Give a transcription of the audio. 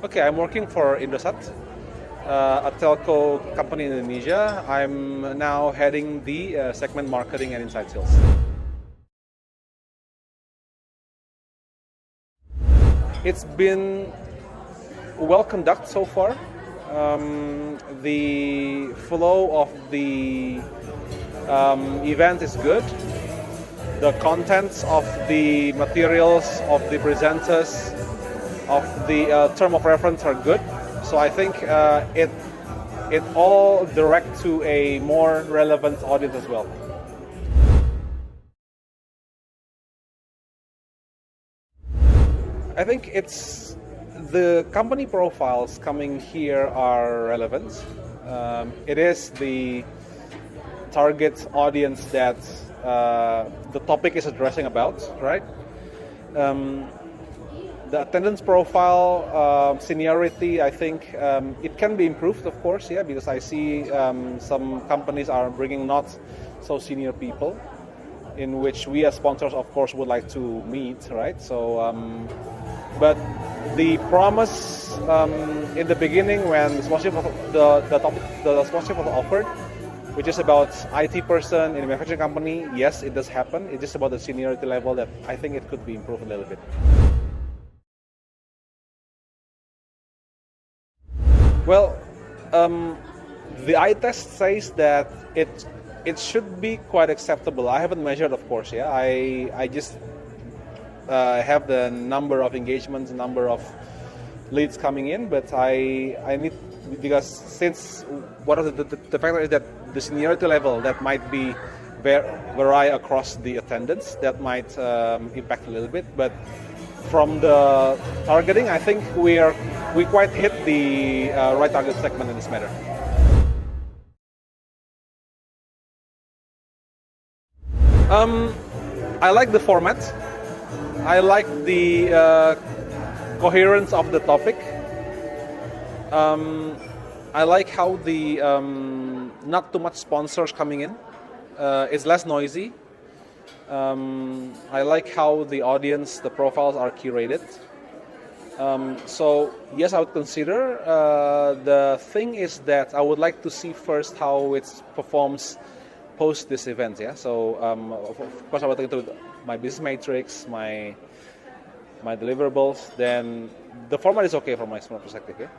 Okay, I'm working for Indosat, a telco company in Indonesia. I'm now heading the segment marketing and inside sales. It's been well conducted so far. The flow of the event is good. The contents of the materials of the presenters of the term of reference are good. So I think it all direct to a more relevant audience as well. I think it's the company profiles coming here are relevant. It is the target audience that the topic is addressing about, right? The attendance profile, seniority, I think it can be improved, of course, yeah, because I see some companies are bringing not so senior people, in which we as sponsors, of course, would like to meet, right? So, but the promise in the beginning when the sponsorship was offered, which is about IT person in a manufacturing company, yes, it does happen. It's just about the seniority level that I think it could be improved a little bit. Well, the eye test says that it should be quite acceptable. I haven't measured, of course. Yeah, I just have the number of engagements, number of leads coming in, but I need, because since what are the factor is that the seniority level that might be vary across the attendance, that might impact a little bit, but from the targeting, I think we quite hit the right target segment in this matter. I like the format. I like the coherence of the topic. I like how the not too much sponsors coming in. It's less noisy. I like how the audience, the profiles are curated. So yes, I would consider. The thing is that I would like to see first how it performs post this event. Yeah. So of course I would look into my business matrix, my deliverables. Then the format is okay from my perspective. Yeah.